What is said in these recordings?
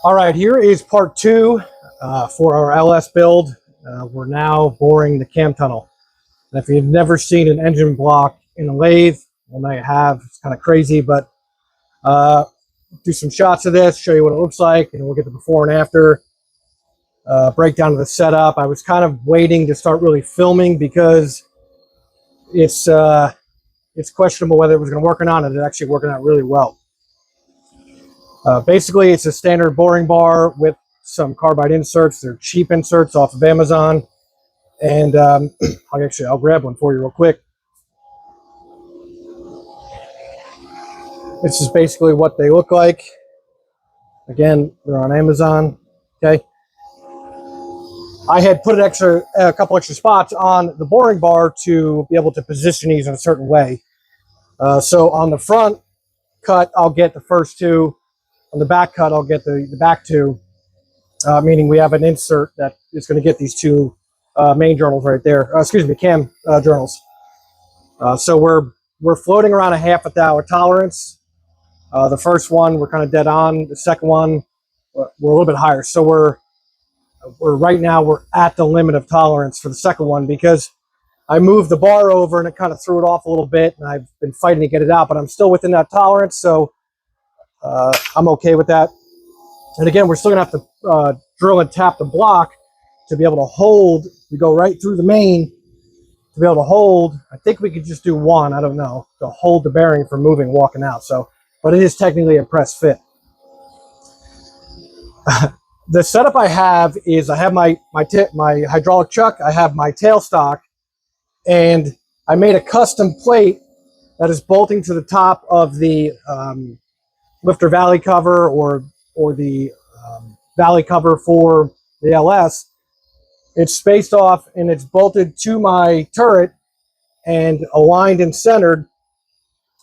All right, here is part two for our LS build. We're now boring the cam tunnel. And if you've never seen an engine block in a lathe, well, now you have. It's kind of crazy, but do some shots of this, show you what it looks like, and we'll get the before and after breakdown of the setup. I was kind of waiting to start really filming because it's questionable whether it was going to work or not, and it's actually working out really well. Basically, it's a standard boring bar with some carbide inserts. They're cheap inserts off of Amazon. And I'll grab one for you real quick. This is basically what they look like. Again, they're on Amazon. Okay. I had put a couple extra spots on the boring bar to be able to position these in a certain way. So on the front cut, I'll get the first two. On the back cut, I'll get the back two, meaning we have an insert that is going to get these two main journals right there. Excuse me, cam journals. So we're floating around a ½ hour tolerance. The first one we're kind of dead on. The second one we're a little bit higher. So we're right now we're at the limit of tolerance for the second one because I moved the bar over and it kind of threw it off a little bit, and I've been fighting to get it out, but I'm still within that tolerance. So I'm okay with that. And again, we're still gonna have to drill and tap the block to be able to hold. We go right through the main to be able to hold. I think we could just do one, I don't know, to hold the bearing from moving walking out. So, but it is technically a press fit. The setup I have is I have my hydraulic chuck, I have my tailstock, and I made a custom plate that is bolting to the top of the lifter valley cover or the valley cover for the LS. It's spaced off and it's bolted to my turret and aligned and centered.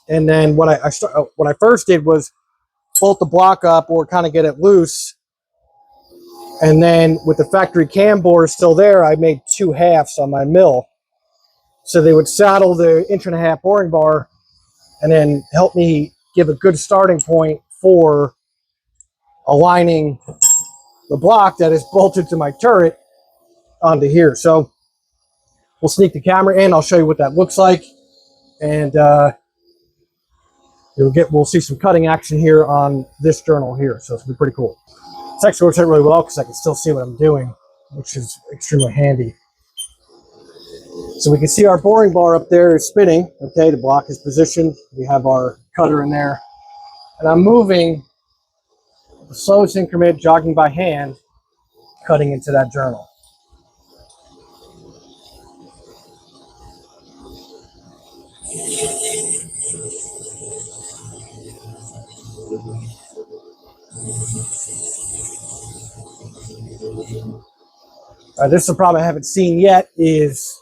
And then what I first did was bolt the block up or kind of get it loose. And then with the factory cam bore still there, I made 2 halves on my mill. So they would saddle the 1.5-inch boring bar and then help me give a good starting point for aligning the block that is bolted to my turret onto here. So we'll sneak the camera in. I'll show you what that looks like, and we'll see some cutting action here on this journal here. So it's gonna be pretty cool. It's actually works out really well because I can still see what I'm doing, which is extremely handy. So we can see our boring bar up there is spinning. Okay, the block is positioned. We have our cutter in there. And I'm moving the slowest increment, jogging by hand, cutting into that journal. This is the problem I haven't seen yet is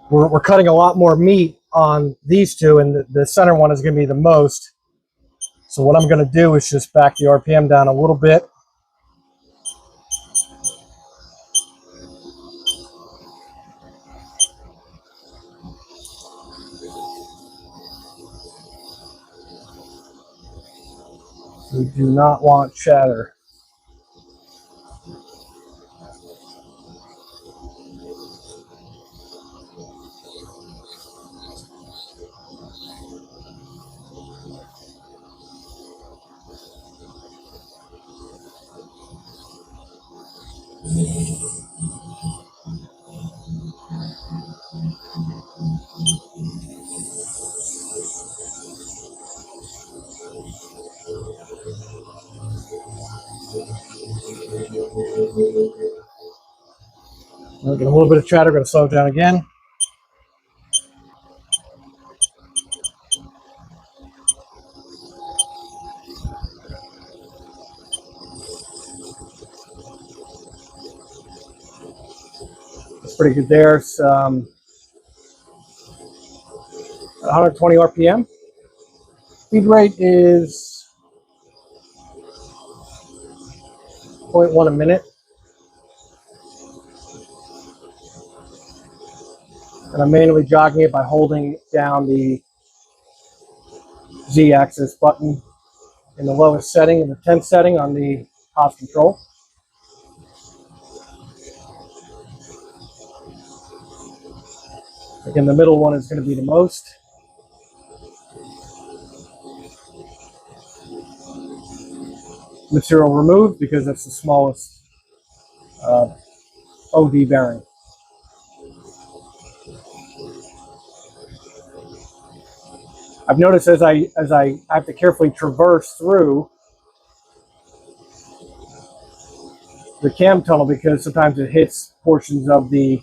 we're cutting a lot more meat on these two, and the center one is going to be the most. So what I'm going to do is just back the RPM down a little bit. We do not want chatter. I'll get a little bit of chatter, going to slow it down again. It's pretty good there. It's 120 RPM. Speed rate is 0.1 a minute. And I'm manually jogging it by holding down the Z-axis button in the lowest setting, in the 10th setting on the Haas control. Again, the middle one is going to be the most. Material removed because that's the smallest OD bearing. I've noticed as I have to carefully traverse through the cam tunnel, because sometimes it hits portions of the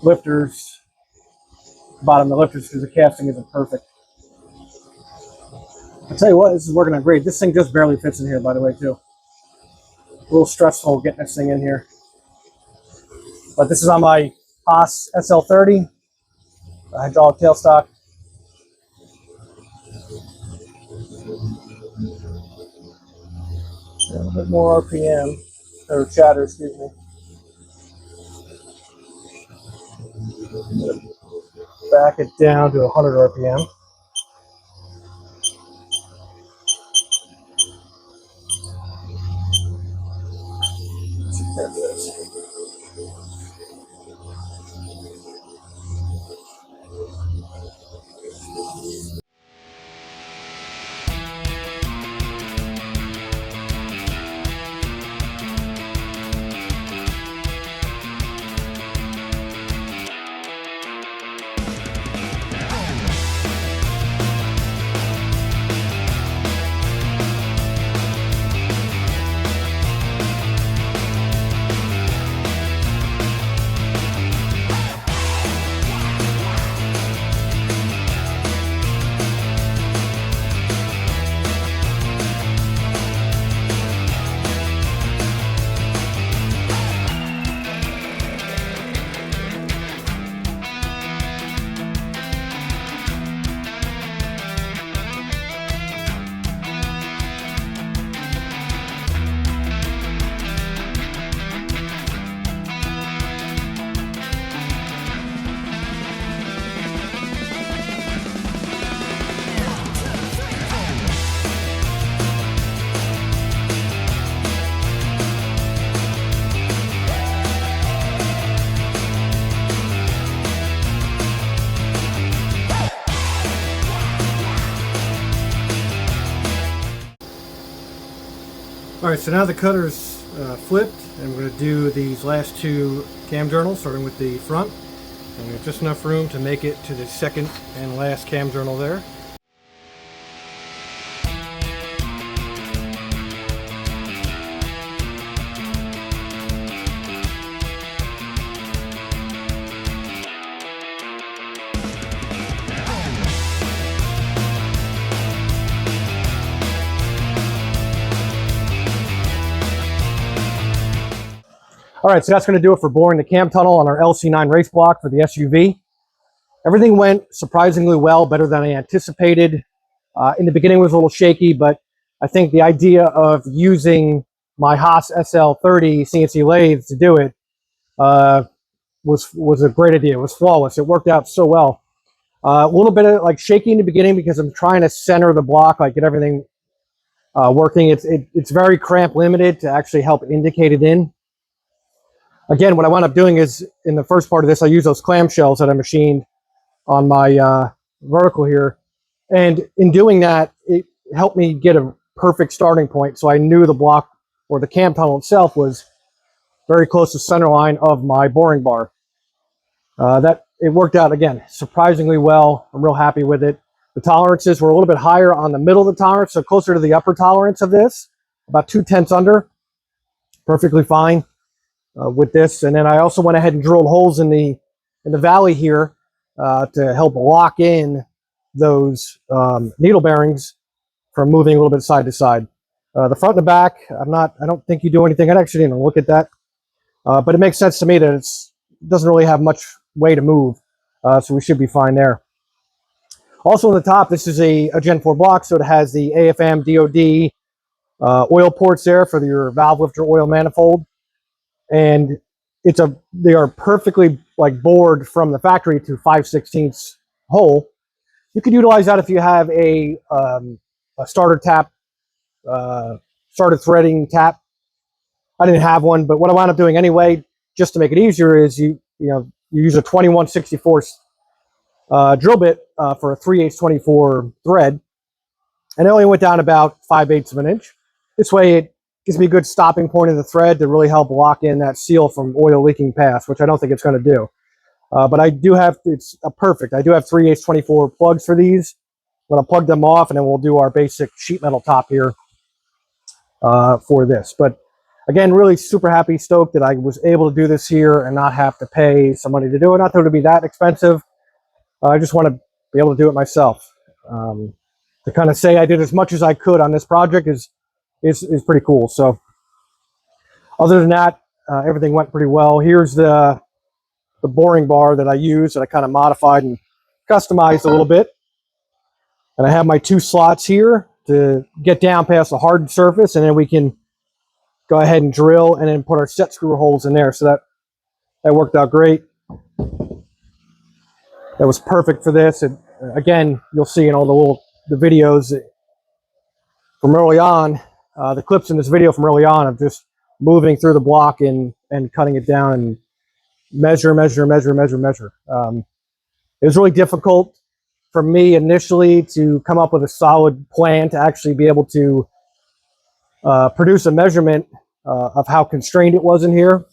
lifters, bottom of the lifters, because the casting isn't perfect. I'll tell you what, this is working out great. This thing just barely fits in here, by the way, too. A little stressful getting this thing in here. But this is on my Haas SL30, hydraulic tailstock. A little bit more RPM, or chatter, excuse me. Back it down to 100 RPM. There it is. Alright, so now the cutter's flipped, and we're going to do these last two cam journals, starting with the front. And we have just enough room to make it to the second and last cam journal there. All right, so that's going to do it for boring the cam tunnel on our LC9 race block for the SUV. Everything went surprisingly well, better than I anticipated. In the beginning it was a little shaky, but I think the idea of using my Haas SL30 CNC lathe to do it was a great idea. It was flawless. It worked out so well. A little bit of like shaky in the beginning because I'm trying to center the block, like get everything working. It's very cramp limited to actually help indicate it in. Again, what I wound up doing is, in the first part of this, I use those clamshells that I machined on my vertical here. And in doing that, it helped me get a perfect starting point. So I knew the block, or the cam tunnel itself, was very close to the center line of my boring bar. It worked out, again, surprisingly well. I'm real happy with it. The tolerances were a little bit higher on the middle of the tolerance, so closer to the upper tolerance of this, about 2/10 under. Perfectly fine. With this, and then I also went ahead and drilled holes in the valley here to help lock in those needle bearings from moving a little bit side to side. The front and the back, I don't think you do anything. I actually didn't even look at that, but it makes sense to me that it doesn't really have much way to move, so we should be fine there. Also on the top, this is a Gen 4 block, so it has the AFM DOD oil ports there for your valve lifter oil manifold. And they are perfectly like bored from the factory to 5/16 hole. You could utilize that if you have a starter tap, starter threading tap. I didn't have one, but what I wound up doing anyway, just to make it easier, is you use a 21/64 drill bit for a 3/8 24 thread, and it only went down about 5/8 of an inch. This way, it gives me a good stopping point of the thread to really help lock in that seal from oil leaking past, which I don't think it's going to do. But I do have, it's perfect. I do have 3/8 24 plugs for these. I'm going to plug them off, and then we'll do our basic sheet metal top here for this. But again, really super happy, stoked that I was able to do this here and not have to pay somebody to do it. Not that it would be that expensive. I just want to be able to do it myself. To kind of say I did as much as I could on this project is pretty cool. So other than that, everything went pretty well. Here's the boring bar that I used, that I kind of modified and customized a little bit. And I have my 2 slots here to get down past the hardened surface, and then we can go ahead and drill and then put our set screw holes in there. So that worked out great. That was perfect for this. And again, you'll see in all the videos from early on, the clips in this video from early on of just moving through the block and cutting it down and measure. It was really difficult for me initially to come up with a solid plan to actually be able to produce a measurement of how constrained it was in here.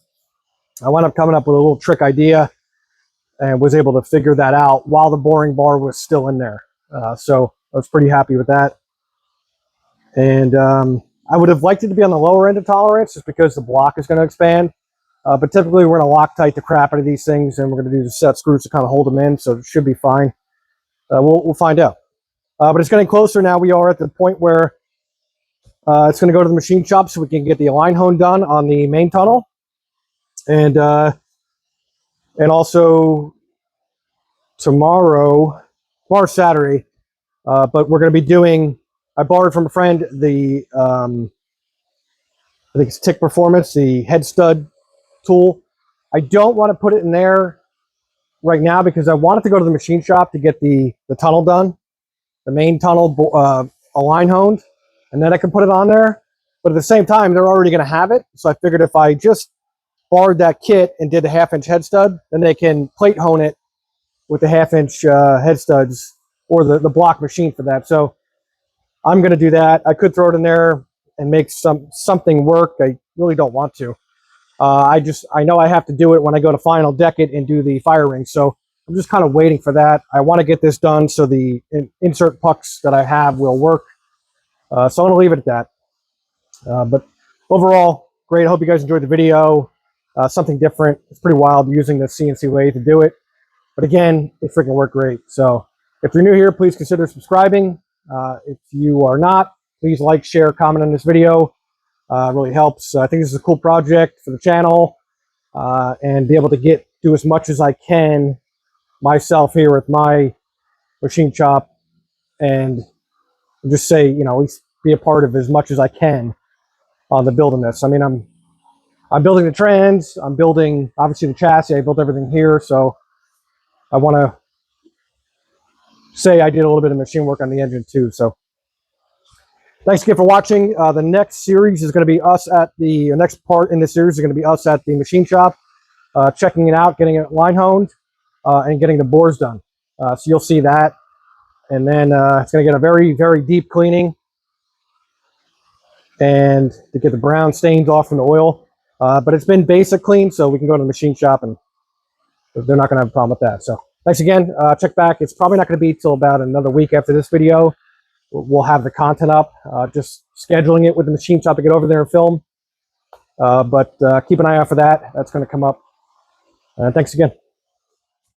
I wound up coming up with a little trick idea and was able to figure that out while the boring bar was still in there. So I was pretty happy with that. And I would have liked it to be on the lower end of tolerance just because the block is going to expand. But typically we're going to Loctite the crap out of these things, and we're going to do the set screws to kind of hold them in, so it should be fine. We'll find out. But it's getting closer now. We are at the point where it's going to go to the machine shop so we can get the align hone done on the main tunnel. And also tomorrow's Saturday, but we're going to be doing, I borrowed from a friend the, I think it's Tick Performance, the head stud tool. I don't want to put it in there right now because I want it to go to the machine shop to get the tunnel done, the main tunnel align honed, and then I can put it on there. But at the same time, they're already going to have it. So I figured if I just borrowed that kit and did the 1/2 inch head stud, then they can plate hone it with the 1/2 inch head studs, or the block machine for that. So I'm going to do that. I could throw it in there and make something work. I really don't want to. I know I have to do it when I go to Final Deck it and do the fire ring. So I'm just kind of waiting for that. I want to get this done so the insert pucks that I have will work. So I'm going to leave it at that. But overall, great. I hope you guys enjoyed the video. Something different. It's pretty wild using the CNC lathe to do it. But again, it freaking worked great. So if you're new here, please consider subscribing. If you are not, please like, share, comment on this video. It really helps. I think this is a cool project for the channel, and be able to do as much as I can myself here with my machine shop, and just say, at least be a part of as much as I can on the building this. I mean, I'm building the trans, I'm building obviously the chassis, I built everything here, so I want to say I did a little bit of machine work on the engine too. So thanks again for watching. The next series is going to be us at the next part in this series is going to be us at the machine shop, checking it out, getting it line honed, and getting the bores done. So you'll see that, and then it's going to get a very, very deep cleaning, and to get the brown stains off from the oil. But it's been basic clean, so we can go to the machine shop and they're not going to have a problem with that. So thanks again. Check back. It's probably not going to be till about another week after this video. We'll have the content up, just scheduling it with the machine shop to get over there and film. But keep an eye out for that. That's going to come up. Thanks again.